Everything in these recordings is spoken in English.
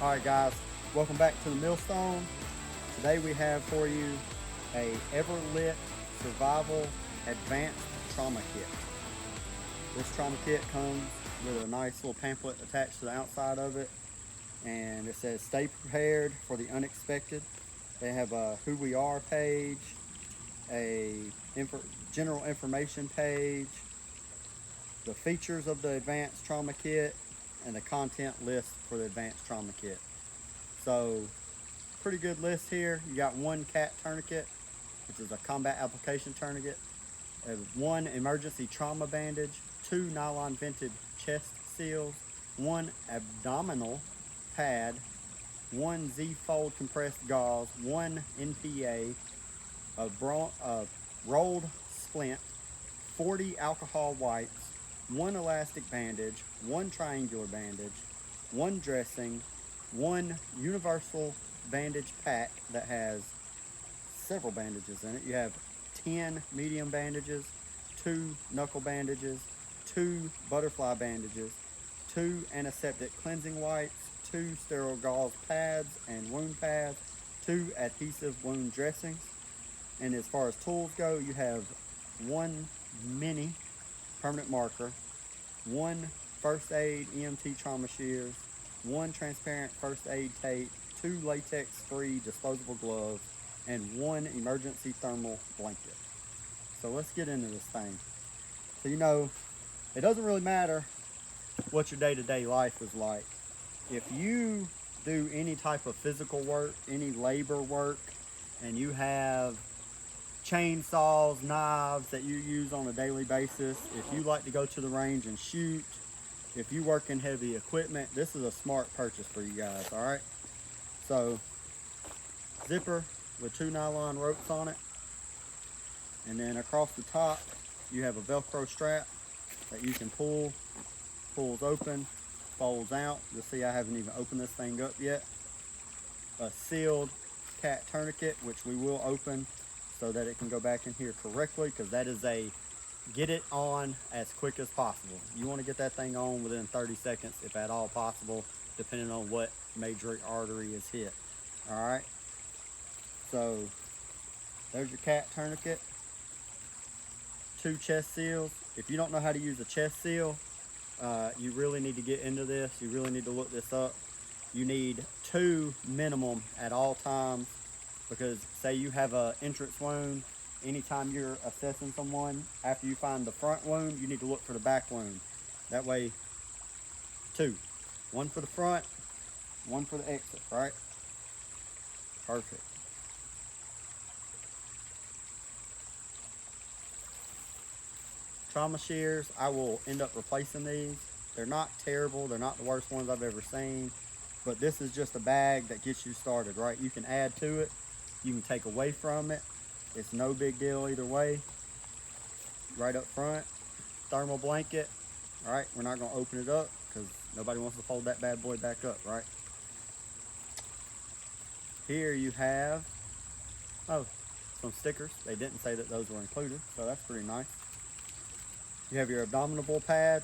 Alright guys, welcome back to the Millstone. Today we have for you a Everlit Survival Advanced Trauma Kit. This trauma kit comes with a nice little pamphlet attached to the outside of it, and it says stay prepared for the unexpected. They have a who we are page, a general information page, the features of the advanced trauma kit, and the content list for the advanced trauma kit. So pretty good list here. You got one CAT tourniquet, which is a combat application tourniquet, one emergency trauma bandage, two nylon vented chest seals, one abdominal pad, one Z-fold compressed gauze, one NPA, a rolled splint, 40 alcohol wipes, one elastic bandage, one triangular bandage, one dressing, one universal bandage pack that has several bandages in it. You have 10 medium bandages, 2 knuckle bandages, 2 butterfly bandages, 2 antiseptic cleansing wipes, 2 sterile gauze pads and wound pads, 2 adhesive wound dressings. And as far as tools go, you have one mini permanent marker, one first aid EMT trauma shears, one transparent first aid tape, 2 latex-free disposable gloves, and 1 emergency thermal blanket. So let's get into this thing. So it doesn't really matter what your day-to-day life is like. If you do any type of physical work, any labor work, and you have chainsaws, knives that you use on a daily basis, if you like to go to the range and shoot, if you work in heavy equipment, this is a smart purchase for you guys, all right? So, zipper with 2 nylon ropes on it, and then across the top, you have a Velcro strap that you can pull, pulls open, folds out. You'll see I haven't even opened this thing up yet. A sealed CAT tourniquet, which we will open so that it can go back in here correctly, because that is a get it on as quick as possible. You want to get that thing on within 30 seconds, if at all possible, depending on what major artery is hit. All right. So there's your CAT tourniquet. 2 chest seals. If you don't know how to use a chest seal, you really need to get into this. You really need to look this up. You need 2 minimum at all times, because say you have an entrance wound, anytime you're assessing someone, after you find the front wound, you need to look for the back wound. That way, 2. 1 for the front, 1 for the exit, right? Perfect. Trauma shears, I will end up replacing these. They're not terrible. They're not the worst ones I've ever seen. But this is just a bag that gets you started, right? You can add to it. You can take away from it. It's no big deal either way. Right up front, thermal blanket. All right, we're not gonna open it up because nobody wants to fold that bad boy back up, right? Here you have, some stickers. They didn't say that those were included, so that's pretty nice. You have your abdominal pad.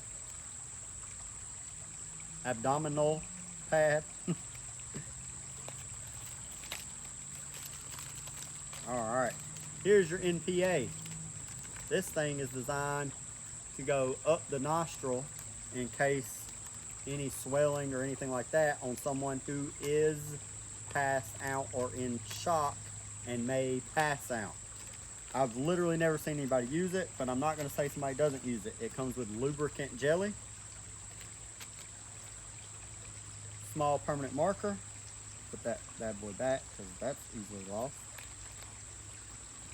All right, here's your NPA. This thing is designed to go up the nostril in case any swelling or anything like that on someone who is passed out or in shock and may pass out. I've literally never seen anybody use it, but I'm not going to say somebody doesn't use it. It comes with lubricant jelly, small permanent marker. Put that bad boy back because that's easily lost.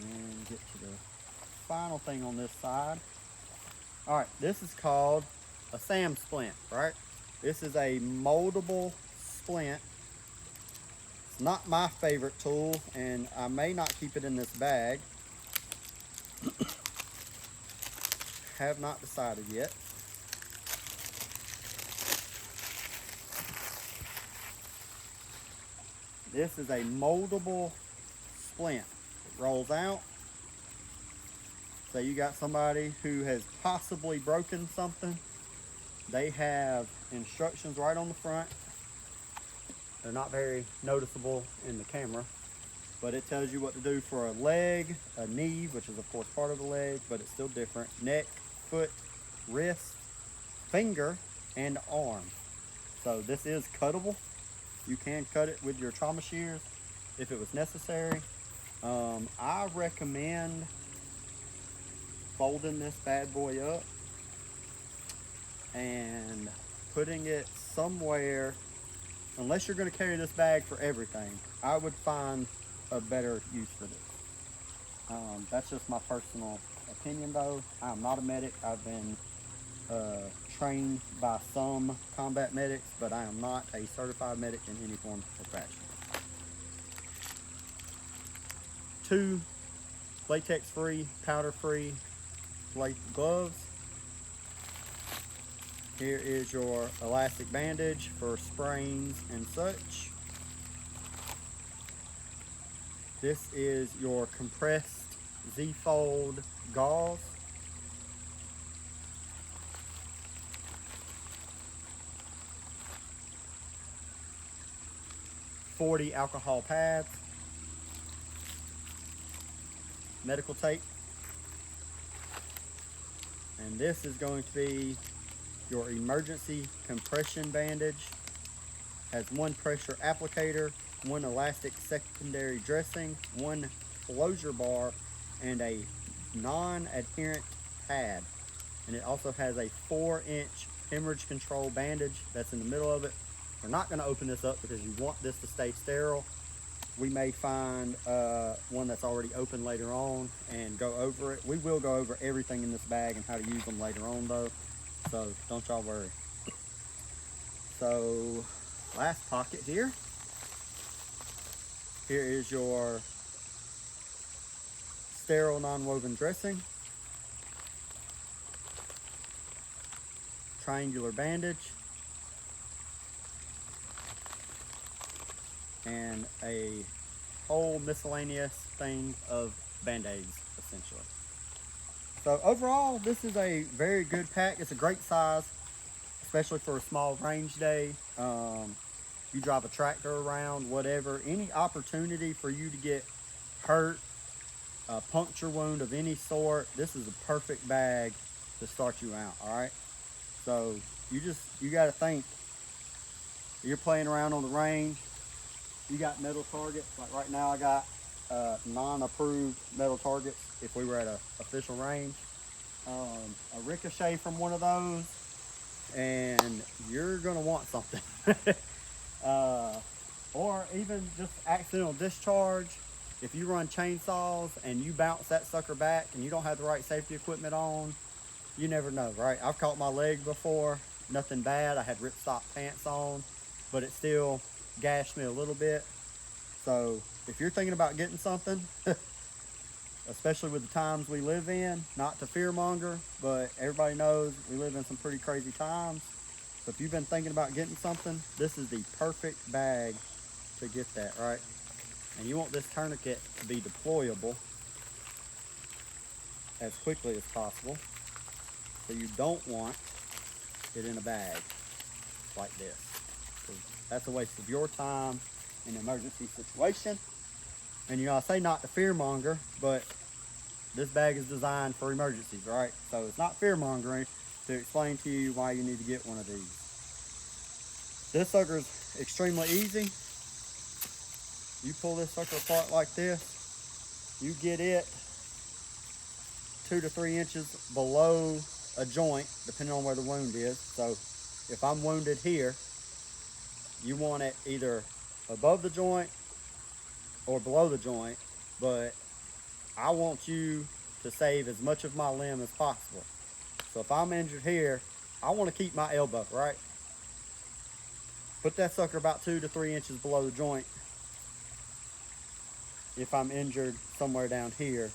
And get to the final thing on this side. All right, this is called a SAM splint, right? This is a moldable splint. It's not my favorite tool, and I may not keep it in this bag. Have not decided yet. This is a moldable splint. It rolls out. So you got somebody who has possibly broken something. They have instructions right on the front They're not very noticeable in the camera, but it tells you what to do for a leg, a knee, which is of course part of the leg, but it's still different, neck, foot, wrist, finger, and arm. So this is cuttable. You can cut it with your trauma shears if it was necessary. I recommend folding this bad boy up and putting it somewhere. Unless you're going to carry this bag for everything, I would find a better use for this. That's just my personal opinion though. I'm not a medic. I've been trained by some combat medics, but I am not a certified medic in any form or fashion. 2 latex-free, powder-free gloves. Here is your elastic bandage for sprains and such. This is your compressed Z-fold gauze. .40 alcohol pads. Medical tape. And this is going to be your emergency compression bandage. Has 1 pressure applicator, 1 elastic secondary dressing, 1 closure bar, and a non-adherent pad. And it also has a 4-inch hemorrhage control bandage that's in the middle of it. We're not going to open this up because you want this to stay sterile. We may find one that's already open later on and go over it. We will go over everything in this bag and how to use them later on though, so don't y'all worry. So last pocket here. Here is your sterile non-woven dressing, triangular bandage, and a whole miscellaneous thing of band-aids essentially. So overall, this is a very good pack. It's a great size, especially for a small range day. You drive a tractor around, whatever, any opportunity for you to get hurt, a puncture wound of any sort, this is a perfect bag to start you out. All right, so you got to think, you're playing around on the range, you got metal targets. Like right now I got non-approved metal targets if we were at an official range. A ricochet from one of those and you're gonna want something. Or even just accidental discharge. If you run chainsaws and you bounce that sucker back and you don't have the right safety equipment on, you never know, right? I've caught my leg before, nothing bad. I had ripstop pants on, but it still gashed me a little bit. So if you're thinking about getting something, especially with the times we live in, not to fearmonger, but everybody knows we live in some pretty crazy times. So if you've been thinking about getting something, this is the perfect bag to get that, right? And you want this tourniquet to be deployable as quickly as possible. So you don't want it in a bag like this. So that's a waste of your time in an emergency situation. And you know, I say not to fearmonger, but this bag is designed for emergencies, right? So it's not fearmongering to explain to you why you need to get one of these. This sucker is extremely easy. You pull this sucker apart like this, you get it 2 to 3 inches below a joint, depending on where the wound is. So if I'm wounded here, you want it either above the joint or below the joint, but I want you to save as much of my limb as possible. So if I'm injured here, I want to keep my elbow, right? Put that sucker about 2 to 3 inches below the joint if I'm injured somewhere down here.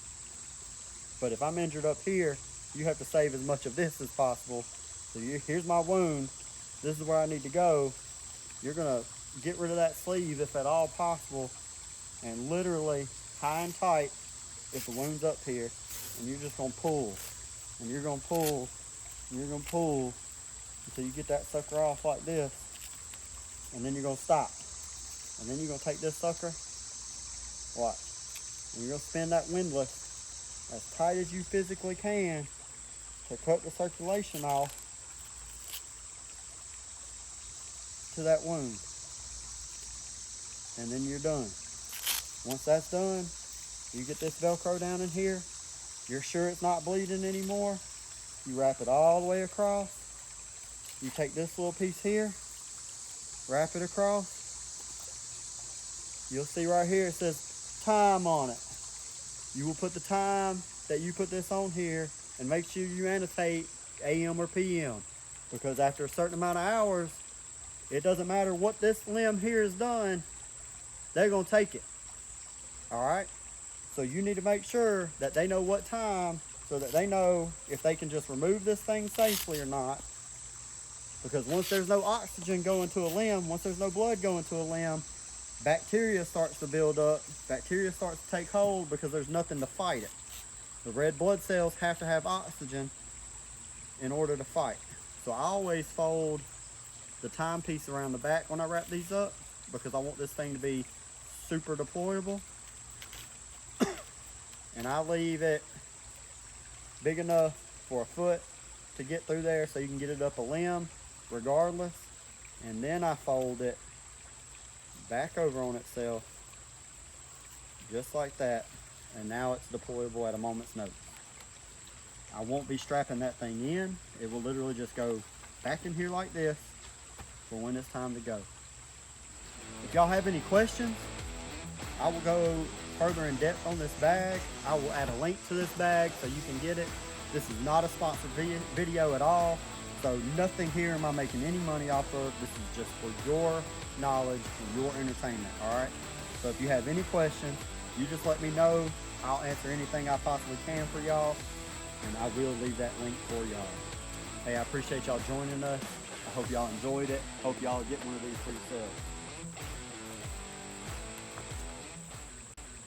But if I'm injured up here, you have to save as much of this as possible. So here's my wound. This is where I need to go. You're gonna get rid of that sleeve if at all possible, and literally high and tight if the wound's up here, and you're just gonna pull, and you're gonna pull, and you're gonna pull until you get that sucker off like this, and then you're gonna stop. And then you're gonna take this sucker, watch, and you're gonna spin that windlass as tight as you physically can to cut the circulation off to that wound. And then you're done. Once that's done, you get this Velcro down in here. You're sure it's not bleeding anymore. You wrap it all the way across. You take this little piece here, wrap it across. You'll see right here it says time on it. You will put the time that you put this on here and make sure you annotate AM or PM, because after a certain amount of hours, it doesn't matter what this limb here is done, they're gonna take it. All right? So you need to make sure that they know what time, so that they know if they can just remove this thing safely or not. Because once there's no oxygen going to a limb, once there's no blood going to a limb, bacteria starts to build up, bacteria starts to take hold because there's nothing to fight it. The red blood cells have to have oxygen in order to fight. So I always fold the timepiece around the back when I wrap these up, because I want this thing to be super deployable. And I leave it big enough for a foot to get through there so you can get it up a limb regardless. And then I fold it back over on itself just like that, and now it's deployable at a moment's notice. I won't be strapping that thing in. It will literally just go back in here like this for when it's time to go. If y'all have any questions, I will go further in depth on this bag. I will add a link to this bag so you can get it. This is not a sponsored video at all, so nothing here am I making any money off of. This is just for your knowledge and your entertainment, all right? So if you have any questions, you just let me know. I'll answer anything I possibly can for y'all, and I will leave that link for y'all. Hey, I appreciate y'all joining us. I hope y'all enjoyed it. Hope y'all get one of these for yourselves.